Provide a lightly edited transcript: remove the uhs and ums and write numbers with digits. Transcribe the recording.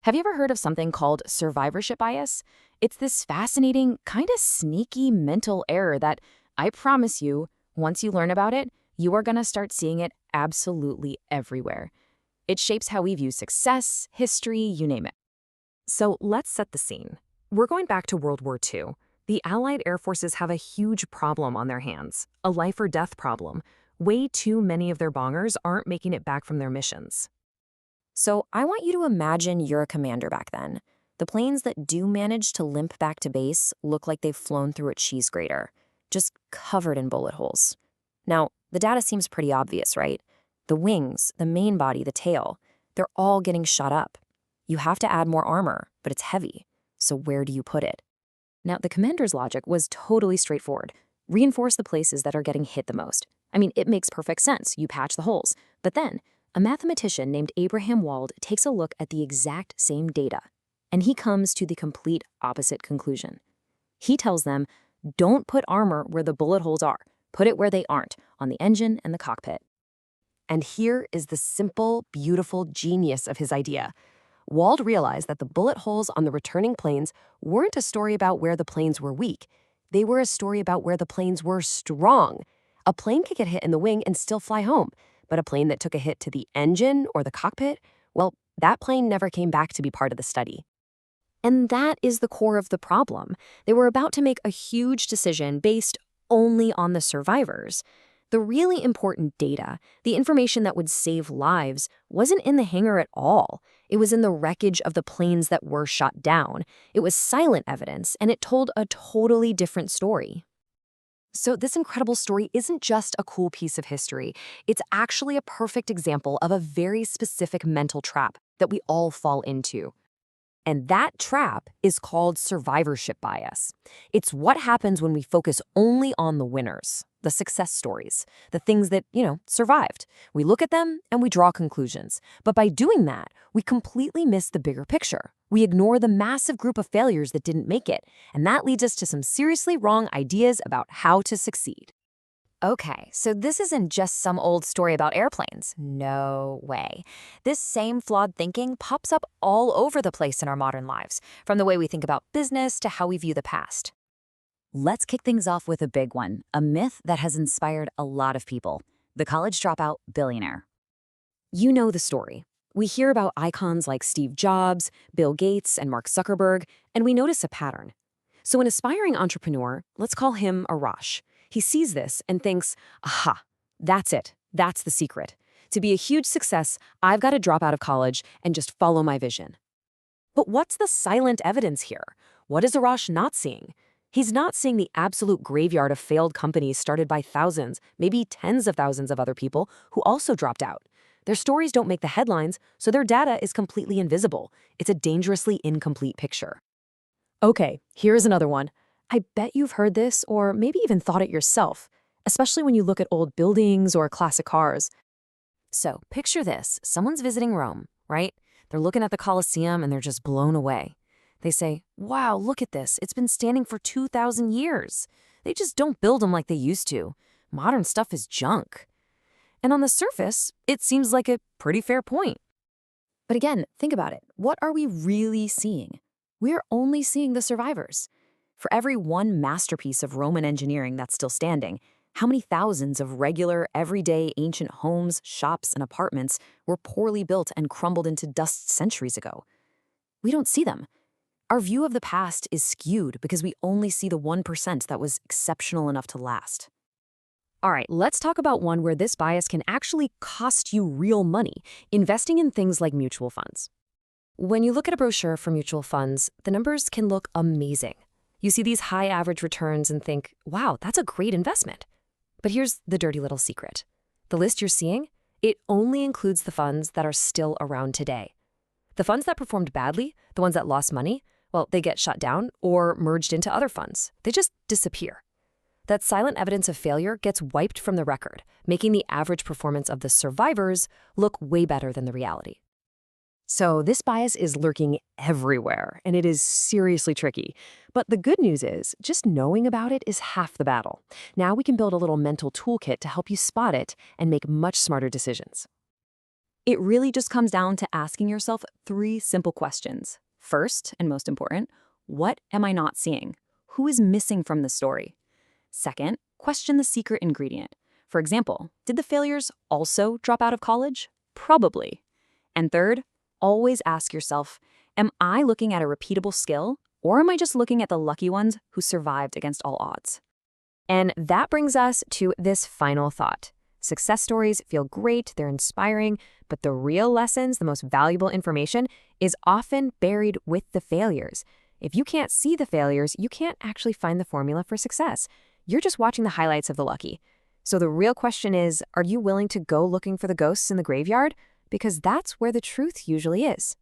Have you ever heard of something called survivorship bias? It's this fascinating, kind of sneaky mental error that I promise you, once you learn about it, you are going to start seeing it absolutely everywhere. It shapes how we view success, history, you name it. So let's set the scene. We're going back to World War II. The Allied air forces have a huge problem on their hands, a life or death problem. Way too many of their bombers aren't making it back from their missions. So I want you to imagine you're a commander back then. The planes that do manage to limp back to base look like they've flown through a cheese grater, just covered in bullet holes. Now, the data seems pretty obvious, right? The wings, the main body, the tail, they're all getting shot up. You have to add more armor, but it's heavy. So where do you put it? Now, the commander's logic was totally straightforward. Reinforce the places that are getting hit the most. I mean, it makes perfect sense. You patch the holes. But then, a mathematician named Abraham Wald takes a look at the exact same data, and he comes to the complete opposite conclusion. He tells them, don't put armor where the bullet holes are. Put it where they aren't, on the engine and the cockpit. And here is the simple, beautiful genius of his idea. Wald realized that the bullet holes on the returning planes weren't a story about where the planes were weak. They were a story about where the planes were strong. A plane could get hit in the wing and still fly home, but a plane that took a hit to the engine or the cockpit, well, that plane never came back to be part of the study. And that is the core of the problem. They were about to make a huge decision based only on the survivors. The really important data, the information that would save lives, wasn't in the hangar at all. It was in the wreckage of the planes that were shot down. It was silent evidence, and it told a totally different story. So this incredible story isn't just a cool piece of history. It's actually a perfect example of a very specific mental trap that we all fall into. And that trap is called survivorship bias. It's what happens when we focus only on the winners, the success stories, the things that, survived. We look at them and we draw conclusions. But by doing that, we completely miss the bigger picture. We ignore the massive group of failures that didn't make it. And that leads us to some seriously wrong ideas about how to succeed. Okay, so this isn't just some old story about airplanes. No way. This same flawed thinking pops up all over the place in our modern lives, from the way we think about business to how we view the past. Let's kick things off with a big one, a myth that has inspired a lot of people: the college dropout billionaire. You know the story. We hear about icons like Steve Jobs, Bill Gates, and Mark Zuckerberg, and we notice a pattern. So an aspiring entrepreneur, let's call him Arash. He sees this and thinks, aha, that's it. That's the secret. To be a huge success, I've got to drop out of college and just follow my vision. But what's the silent evidence here? What is Arash not seeing? He's not seeing the absolute graveyard of failed companies started by thousands, maybe tens of thousands of other people who also dropped out. Their stories don't make the headlines, so their data is completely invisible. It's a dangerously incomplete picture. Okay, here's another one. I bet you've heard this or maybe even thought it yourself, especially when you look at old buildings or classic cars. So picture this. Someone's visiting Rome, right? They're looking at the Colosseum and they're just blown away. They say, wow, look at this. It's been standing for 2,000 years. They just don't build them like they used to. Modern stuff is junk. And on the surface, it seems like a pretty fair point. But again, think about it. What are we really seeing? We're only seeing the survivors. For every one masterpiece of Roman engineering that's still standing, how many thousands of regular, everyday, ancient homes, shops, and apartments were poorly built and crumbled into dust centuries ago? We don't see them. Our view of the past is skewed because we only see the 1% that was exceptional enough to last. All right, let's talk about one where this bias can actually cost you real money, investing in things like mutual funds. When you look at a brochure for mutual funds, the numbers can look amazing. You see these high average returns and think, wow, that's a great investment. But here's the dirty little secret. The list you're seeing, it only includes the funds that are still around today. The funds that performed badly, the ones that lost money, well, they get shut down or merged into other funds. They just disappear. That silent evidence of failure gets wiped from the record, making the average performance of the survivors look way better than the reality. So this bias is lurking everywhere, and it is seriously tricky. But the good news is, just knowing about it is half the battle. Now we can build a little mental toolkit to help you spot it and make much smarter decisions. It really just comes down to asking yourself 3 simple questions. First, and most important, what am I not seeing? Who is missing from the story? Second, question the secret ingredient. For example, did the failures also drop out of college? Probably. And third, always ask yourself, am I looking at a repeatable skill, or am I just looking at the lucky ones who survived against all odds? And that brings us to this final thought. Success stories feel great, they're inspiring, but the real lessons, the most valuable information, is often buried with the failures. If you can't see the failures, you can't actually find the formula for success. You're just watching the highlights of the lucky. So the real question is, are you willing to go looking for the ghosts in the graveyard? Because that's where the truth usually is.